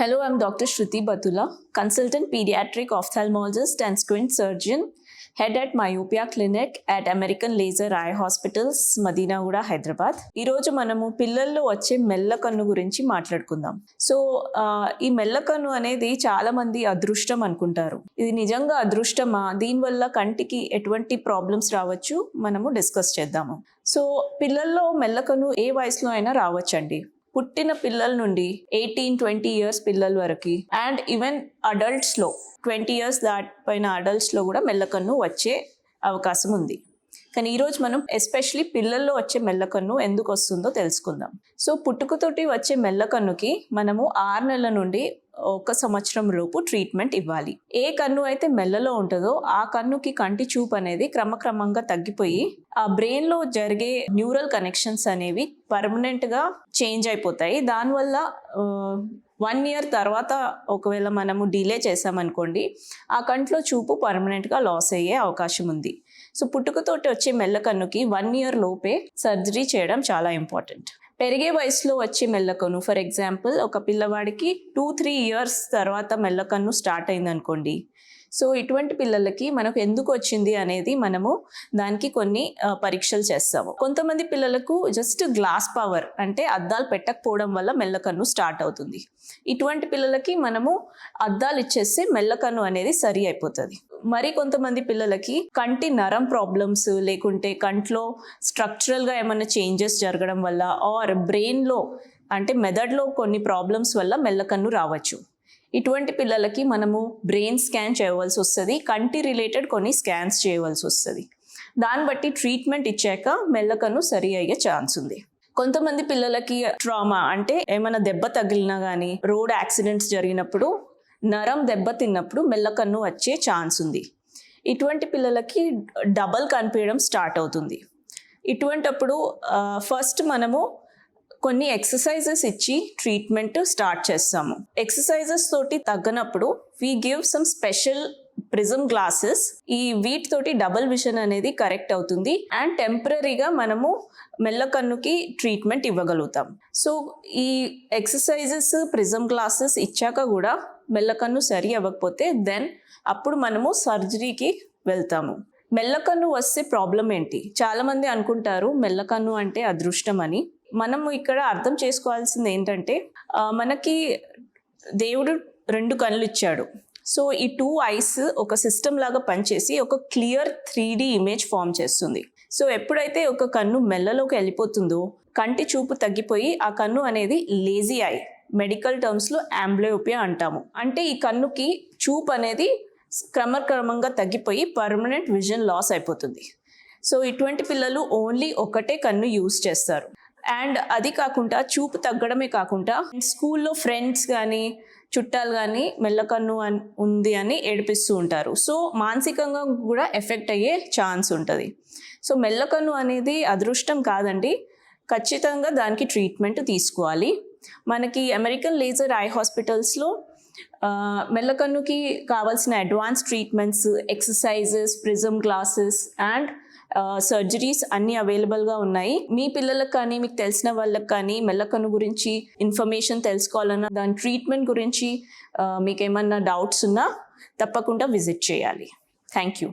Hello, I'm Dr. Shruti Batula, consultant pediatric ophthalmologist and squint surgeon, head at Myopia Clinic at American Laser Eye Hospitals, Madinaguda, Hyderabad. ఈ రోజు మనము పిల్లల్లో వచ్చే మెల్లకన్ను గురించి మాట్లాడుకుందాం. ఈ మెల్లకన్ను అనేది చాలా మంది అదృష్టం అనుకుంటారు. ఇది నిజంగా అదృష్టమా? దీనివల్ల కంటికి ఎటువంటి ప్రాబ్లమ్స్ రావచ్చు మనము డిస్కస్ చేద్దాము. సో పిల్లల్లో మెల్లకన్ను ఏ వయసులో అయినా రావచ్చండి. పుట్టిన పిల్లల నుండి 18-20 ఇయర్స్ పిల్లల వరకు అండ్ ఈవెన్ అడల్ట్స్లో 20 ఇయర్స్ దాటిపోయిన అడల్ట్స్లో కూడా మెల్లకన్ను వచ్చే అవకాశం ఉంది. కానీ ఈరోజు మనం ఎస్పెషలీ పిల్లల్లో వచ్చే మెల్లకన్ను ఎందుకు వస్తుందో తెలుసుకుందాం. సో పుట్టుకతోటి వచ్చే మెల్లకన్నుకి మనము 6 నెలల నుండి 1 సంవత్సరం లోపు ట్రీట్మెంట్ ఇవ్వాలి. ఏ కన్ను అయితే మెల్లలో ఉంటుందో ఆ కన్నుకి కంటి చూపు అనేది క్రమక్రమంగా తగ్గిపోయి ఆ బ్రెయిన్లో జరిగే న్యూరల్ కనెక్షన్స్ అనేవి పర్మనెంట్గా చేంజ్ అయిపోతాయి. దానివల్ల 1 ఇయర్ తర్వాత ఒకవేళ మనము డిలే చేసామనుకోండి ఆ కంట్లో చూపు పర్మనెంట్గా లాస్ అయ్యే అవకాశం ఉంది. సో పుట్టుకతోటి వచ్చే మెల్లకన్నుకి 1 ఇయర్ లోపే సర్జరీ చేయడం చాలా ఇంపార్టెంట్. పెరిగే వయసులో వచ్చే మెల్లకన్ను, ఫర్ ఎగ్జాంపుల్ ఒక పిల్లవాడికి 2-3 ఇయర్స్ తర్వాత మెల్లకన్ను స్టార్ట్ అయింది అనుకోండి. సో ఇటువంటి పిల్లలకి మనకు ఎందుకు వచ్చింది అనేది మనము దానికి కొన్ని పరీక్షలు చేస్తాము. కొంతమంది పిల్లలకు జస్ట్ గ్లాస్ పవర్ అంటే అద్దాలు పెట్టకపోవడం వల్ల మెల్లకన్ను స్టార్ట్ అవుతుంది. ఇటువంటి పిల్లలకి మనము అద్దాలు ఇచ్చేస్తే మెల్లకన్ను అనేది సరి అయిపోతుంది. మరి కొంతమంది పిల్లలకి కంటి నరం ప్రాబ్లమ్స్ లేకుంటే కంట్లో స్ట్రక్చరల్గా ఏమైనా చేంజెస్ జరగడం వల్ల ఆర్ బ్రెయిన్లో అంటే మెదడులో కొన్ని ప్రాబ్లమ్స్ వల్ల మెల్లకన్ను రావచ్చు. ఇటువంటి పిల్లలకి మనము బ్రెయిన్ స్కాన్ చేయవలసి వస్తుంది, కంటి రిలేటెడ్ కొన్ని స్కాన్స్ చేయవలసి వస్తుంది. దాన్ని బట్టి ట్రీట్మెంట్ ఇచ్చాక మెల్లకన్ను సరి అయ్యే ఛాన్స్ ఉంది. కొంతమంది పిల్లలకి ట్రామా అంటే ఏమైనా దెబ్బ తగిలినా కానీ రోడ్ యాక్సిడెంట్స్ జరిగినప్పుడు నరం దెబ్బ తిన్నప్పుడు మెల్లకన్ను వచ్చే ఛాన్స్ ఉంది. ఇటువంటి పిల్లలకి డబల్ కనిపించడం స్టార్ట్ అవుతుంది. ఇటువంటప్పుడు ఫస్ట్ మనము కొన్ని ఎక్సర్సైజెస్ ఇచ్చి ట్రీట్మెంట్ స్టార్ట్ చేస్తాము. ఎక్సర్సైజెస్ తోటి తగ్గనప్పుడు we give some special prism glasses. ఈ వీటితోటి డబుల్ విజన్ అనేది కరెక్ట్ అవుతుంది అండ్ టెంపరీగా మనము మెల్లకన్నుకి ట్రీట్మెంట్ ఇవ్వగలుగుతాం. సో ఈ ఎక్సర్సైజెస్ ప్రిజం గ్లాసెస్ ఇచ్చాక కూడా మెల్లకన్ను సరి అవ్వకపోతే దెన్ అప్పుడు మనము సర్జరీకి వెళ్తాము. మెల్లకన్ను వస్తే ప్రాబ్లం ఏంటి? చాలామంది అనుకుంటారు మెల్లకన్ను అంటే అదృష్టం అని. మనము ఇక్కడ అర్థం చేసుకోవాల్సింది ఏంటంటే మనకి దేవుడు 2 కళ్ళు ఇచ్చాడు. సో ఈ 2 ఐస్ ఒక సిస్టమ్ లాగా పనిచేసి ఒక క్లియర్ 3D ఇమేజ్ ఫామ్ చేస్తుంది. సో ఎప్పుడైతే ఒక కన్ను మెల్లలోకి వెళ్ళిపోతుందో కంటి చూపు తగ్గిపోయి ఆ కన్ను అనేది లేజీ ఐ, మెడికల్ టర్మ్స్లో అంబ్లియోపియా అంటాము. అంటే ఈ కన్నుకి చూపు అనేది క్రమక్రమంగా తగ్గిపోయి పర్మనెంట్ విజన్ లాస్ అయిపోతుంది. సో ఇటువంటి పిల్లలు ఓన్లీ ఒకటే కన్ను యూజ్ చేస్తారు. అండ్ అది కాకుండా చూపు తగ్గడమే కాకుండా స్కూల్లో ఫ్రెండ్స్ కానీ చుట్టాలు కానీ మెల్లకన్ను ఉంది అని ఏడిపిస్తూ ఉంటారు. సో మానసికంగా కూడా ఎఫెక్ట్ అయ్యే ఛాన్స్ ఉంటుంది. సో మెల్లకన్ను అనేది అదృష్టం కాదండి, ఖచ్చితంగా దానికి ట్రీట్మెంట్ తీసుకోవాలి. మనకి అమెరికన్ లేజర్ ఐ హాస్పిటల్స్లో మెల్లకన్నుకి కావాల్సిన advance treatments, exercises, prism glasses and surgeries అన్నీ అవైలబుల్గా ఉన్నాయి. మీ పిల్లలకు కానీ మీకు తెలిసిన వాళ్ళకి కానీ మెల్లకన్ను గురించి ఇన్ఫర్మేషన్ తెలుసుకోవాలన్నా దాని ట్రీట్మెంట్ గురించి మీకు ఏమన్నా డౌట్స్ ఉన్నా తప్పకుండా విజిట్ చేయాలి. Thank you.